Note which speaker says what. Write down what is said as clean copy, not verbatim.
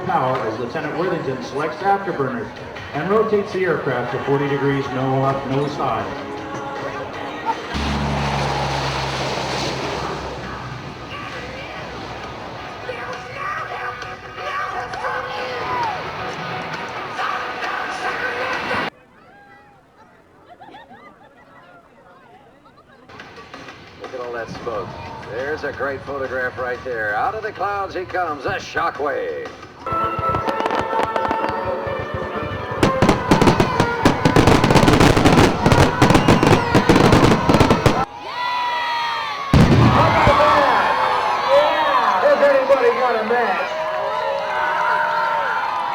Speaker 1: power as Lieutenant Worthington selects afterburners and rotates the aircraft to 40 degrees, no up, no side.
Speaker 2: Look at all that smoke. There's a great photograph right there. Out of the clouds he comes, a shockwave.